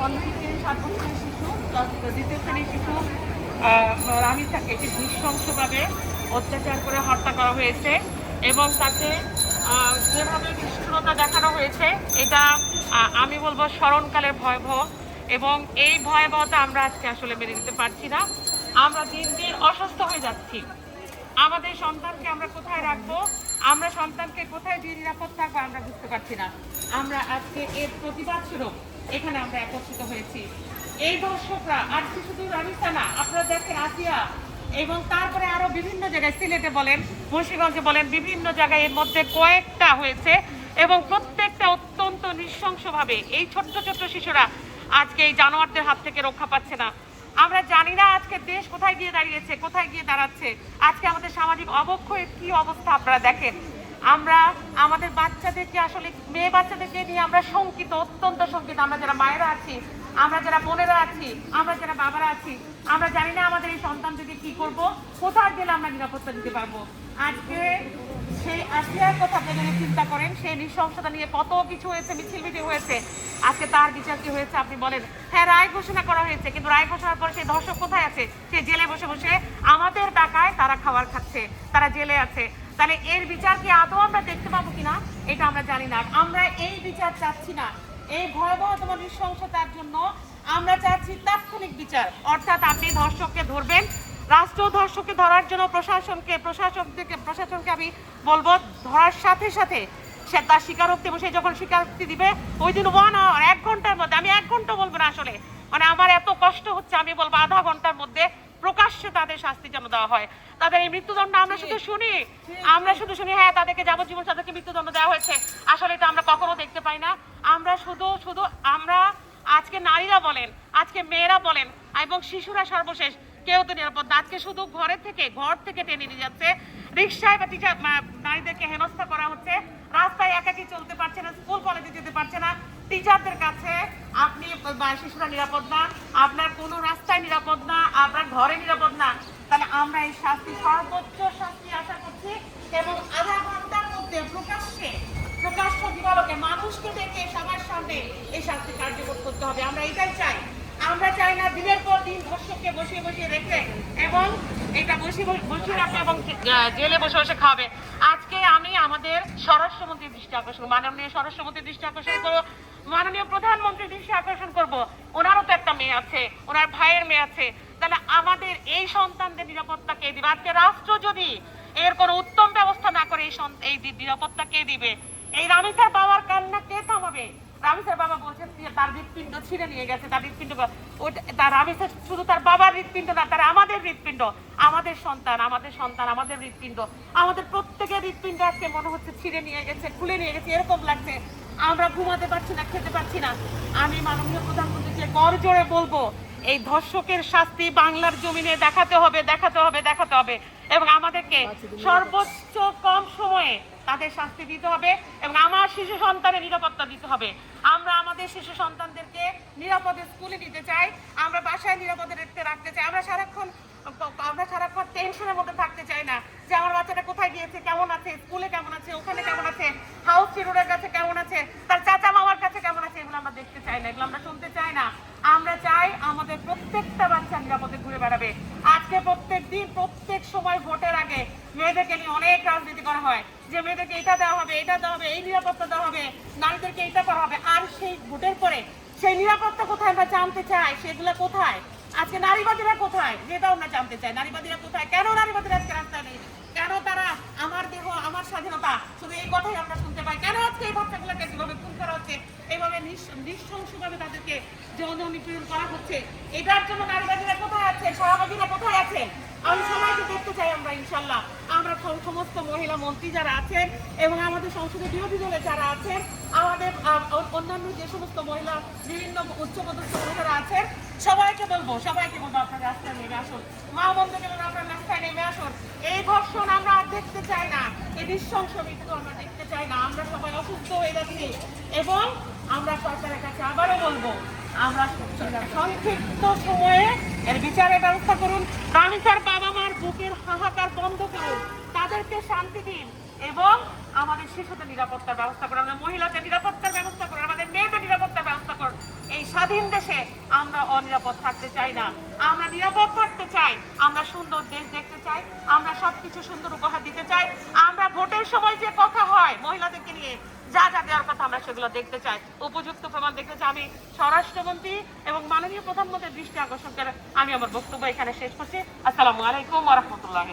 15 থেকে 7 বছরের শিশু, দ্বিতীয় শ্রেণীর শিশু রামিসাকে নৃশংসভাবে অত্যাচার করে হত্যা করা হয়েছে এবং তাকে যেভাবে নিষ্ঠুরতা দেখানো হয়েছে এটা আমি বলবো স্মরণকালের ভয়াবহ। এবং এই ভয়াবহতা আমরা আজকে আসলে মেনে নিতে পারছি না। আমরা দিন দিন অসুস্থ হয়ে যাচ্ছি। আমাদের সন্তানকে আমরা কোথায় রাখবো, আমরা সন্তানকে কোথায় দিয়ে নিরাপদ থাকবো আমরা বুঝতে পারছি না। আমরা আজকে এর প্রতিবাদ স্বরূপ এখানে আমরা একত্রিত হয়েছি। এই দর্শকরা আজকে শুধু রামিসা না, আপনারা দেখেন আসিয়া এবং তারপরে আরো বিভিন্ন জায়গায়, সিলেটে বলেন, মুন্সিগঞ্জে বলেন, বিভিন্ন জায়গায় এর মধ্যে কয়েকটা হয়েছে এবং প্রত্যেকটা অত্যন্ত নৃশংসভাবে এই ছোট্ট ছোট্ট শিশুরা আজকে এই জানোয়ারদের হাত থেকে রক্ষা পাচ্ছে না। আমরা জানি না আজকে দেশ কোথায় গিয়ে দাঁড়িয়েছে, কোথায় গিয়ে দাঁড়াচ্ছে। আজকে আমাদের সামাজিক অবক্ষয়ের কি অবস্থা আপনারা দেখেন। আমরা আমাদের বাচ্চাদেরকে আসলে মেয়ে বাচ্চাদেরকে নিয়ে আমরা শঙ্কিত, অত্যন্ত শঙ্কিত। আমরা যারা মায়েরা আছি, আমরা যারা বোনেরা আছি, আমরা যারা বাবারা আছি, আমরা জানি না আমাদের এই সন্তানদেরকে কি করব, কোথায় গেলে আমরা নিরাপত্তা দিতে পারবো। আজকে সেই আসিয়ার কথা যদি চিন্তা করেন, সেই নৃশংসতা নিয়ে কত কিছু হয়েছে, মিছিল মিটিং হয়েছে, আজকে তার বিচার কি হয়েছে আপনি বলেন? হ্যাঁ, রায় ঘোষণা করা হয়েছে, কিন্তু রায় ঘোষণার পরে সেই ধর্ষক কোথায় আছে? সে জেলে বসে বসে আমাদের টাকায় তারা খাবার খাচ্ছে, তারা জেলে আছে। তাহলে এর বিচার কি আদৌ আমরা দেখতে পাবো কিনা এটা আমরা জানি না। আমরা এই বিচার চাচ্ছি না। এই ভয়াবহতম নৃশংসতার জন্য আমরা চাচ্ছি তাৎক্ষণিক বিচার। অর্থাৎ আপনি ধর্ষককে ধরবেন, রাষ্ট্র ধর্ষককে ধরার জন্য প্রশাসনকে আমি বলবো ধরার সাথে সাথে সে তার স্বীকারোক্তি এবং সে যখন স্বীকারোক্তি দিবে ওই দিন 1 আওয়ার 1 ঘন্টার মধ্যে, আমি 1 ঘন্টা বলবো না আসলে, মানে আমার এত কষ্ট হচ্ছে, আমি বলবো আধা ঘন্টার মধ্যে প্রকাশ্যে তাদের শাস্তি যেন দেওয়া হয়। তাদের এই মৃত্যুদণ্ড আমরা শুধু শুনি, হ্যাঁ তাদেরকে যাবজ্জীবন তাদেরকে মৃত্যুদণ্ড দেওয়া হয়েছে, আসলে এটা আমরা কখনো দেখতে পাই না। আমরা শুধু আমরা আজকে নারীরা বলেন, আজকে মেয়েরা বলেন এবং শিশুরা সর্বশেষ কেউ তো নিরাপদ না। আজকে শুধু ঘর থেকে টেনে নিয়ে যাচ্ছে, রিক্সায় বা টিচার নারীদেরকে হেনস্থা করা হচ্ছে, রাস্তায় একাকি চলতে পারছে না, স্কুল কলেজে যেতে পারছে না। টিচারদের কাছে আপনি শিশুরা নিরাপদ না, আপনার কোনো রাস্তায় নিরাপদ না, আপনার ঘরে নিরাপদ না। তাহলে আমরা এই শাস্তি, সর্বোচ্চ শাস্তি আশা করছি এবং আধা ঘন্টার মধ্যে প্রকাশ্য দিবালোকে মানুষকে ডেকে সবার সামনে এই শাস্তি কার্যকর করতে হবে। আমরা এটাই চাই। আমরা চাই না দিনের পর দিন ধর্ষককে বসিয়ে রেখে এবং এটা বসিয়ে রাখবে এবং জেলে বসে খাবে। আজকে আমি আমাদের স্বরাষ্ট্রমন্ত্রীর দৃষ্টি আকর্ষণ, মাননীয় স্বরাষ্ট্রমন্ত্রীর দৃষ্টি আকর্ষণ করবো, মাননীয় প্রধানমন্ত্রীর দৃষ্টি আকর্ষণ করবো। ওনারও তো একটা মেয়ে আছে, ওনার ভাইয়ের মেয়ে আছে। তাহলে আমাদের এই সন্তানদের নিরাপত্তা কে দিবে? আজকে রাষ্ট্র যদি এর কোনো উত্তম ব্যবস্থা না করে এই নিরাপত্তা কে দিবে? এই রামিসার বাবার কান্না কে থামাবে? রামিসার বাবা বলছেন তার হৃৎপিণ্ড ছিঁড়ে নিয়ে গেছে, তার হৃৎপিণ্ড, তার রামিসার শুধু তার বাবার হৃৎপিণ্ড না, তার আমাদের হৃৎপিণ্ড, আমাদের সন্তান, আমাদের হৃৎপিণ্ড, আমাদের প্রত্যেকের হৃৎপিণ্ড আজকে মনে হচ্ছে ছিঁড়ে নিয়ে গেছে, খুলে নিয়ে গেছে, এরকম লাগছে। আমরা ঘুমাতে পারছি না, খেতে পারছি না। আমি মাননীয় প্রধানমন্ত্রীকে করজোড়ে বলবো, এই ধর্ষকের শাস্তি বাংলার জমিনে দেখাতে হবে এবং আমাদেরকে সর্বোচ্চ কম সময়ে তাদের শাস্তি দিতে হবে এবং আমার শিশু সন্তানের নিরাপত্তা দিতে হবে। আমরা আমাদের শিশু সন্তানদেরকে নিরাপদে স্কুলে দিতে চাই, আমরা বাসায় নিরাপদে রাখতে চাই। আমরা সারাক্ষণ টেনশনের মধ্যে থাকতে চাই না যে আমার বাচ্চাটা কোথায় গিয়েছে, কেমন আছে, স্কুলে কেমন আছে, ওখানে কেমন আছে, হাউস চিরুরের কাছে কেমন আছে, তার চাচা মামার কাছে কেমন আছে, এগুলো আমরা দেখতে চাই না, এগুলো আমরা শুনতে চাই না। আমরা চাই আমাদের প্রত্যেকটা বাচ্চা নিরাপদে ঘুরে বেড়াবে। আজকে প্রত্যেক দিন প্রত্যেক সময় ভোটের আগে মেয়েদেরকে নিয়ে অনেক রাজনীতি করা হয় যে মেয়েদেরকে এটা দেওয়া হবে, এই নিরাপত্তা দেওয়া হবে, নারীদেরকে এটা করা হবে। আর সেই ভোটের পরে সেই নিরাপত্তা কোথায় আমরা জানতে চাই, সেগুলো কোথায়? আজকে নারীবাদীরা কোথায়, যেটাও আমরা জানতে চাই। নারীবাদীরা কোথায়? কেন নারীবাদীরা আজকে রাস্তায় নেই? কেন তারা আমার দেহ আমার স্বাধীনতা, শুধু এই কথাই আমরা শুনতে পাই? কেন আজকে এই বাচ্চাগুলোকে যেভাবে খুন করা হচ্ছে, এইভাবে নৃশংসভাবে তাদেরকে যৌন নিপীড়ন করা হচ্ছে, এটার জন্য নারীবাদীরা কোথায় আছে, সহযোগীরা কোথায় আছেন? আমি সবাইকে দেখতে চাই। আমরা ইনশাল্লাহ আমরা সমস্ত মহিলা মন্ত্রী যারা আছেন এবং আমাদের সংসদে বিরোধী দলে যারা আছেন, আমাদের অন্যান্য যে সমস্ত মহিলা বিভিন্ন উচ্চপদস্থ মহিলারা আছেন, সবাইকে বলবো আপনার রাস্তায় নেমে আসুন, মা বন্ধুকে বলবো আপনার রাস্তায় নেমে আসুন। এই ধর্ষণ আমরা আর দেখতে চাই না, এই নৃশংস মৃত্যু আমরা দেখতে চাই না। আমরা সবাই অসুস্থ হয়ে যাচ্ছি এবং আমরা সরকারের কাছে আবারও বলবো, আমরা সংক্ষিপ্ত সময়ে এর বিচারের ব্যবস্থা করুন। রামিসার বাবা মার বুকের হাহাকার বন্ধ করুন, তাদেরকে শান্তি দিন এবং আমাদের শিশুদের নিরাপত্তার ব্যবস্থা করুন, আমাদের মহিলাদের নিরাপত্তার ব্যবস্থা করুন, আমাদের মেয়েদের নিরাপত্তার ব্যবস্থা করুন। এই স্বাধীন দেশে আমরা অনিরাপদ থাকতে চাই না। আমরা নিরাপদ থাকতে চাই, আমরা সুন্দর দেশ দেখতে চাই, আমরা সবকিছু সুন্দর উপহার দিতে চাই। আমরা ভোটের সময় যে কথা হয় মহিলাদেরকে নিয়ে যা যা দেওয়ার কথা আমরা সেগুলো দেখতে চাই, উপযুক্ত প্রমাণ দেখতে চাই। আমি স্বরাষ্ট্রমন্ত্রী এবং মাননীয় প্রধানমন্ত্রীর দৃষ্টি আকর্ষণ করে আমি আমার বক্তব্য এখানে শেষ করছি। আসসালামু আলাইকুম ওয়া রাহমাতুল্লাহি।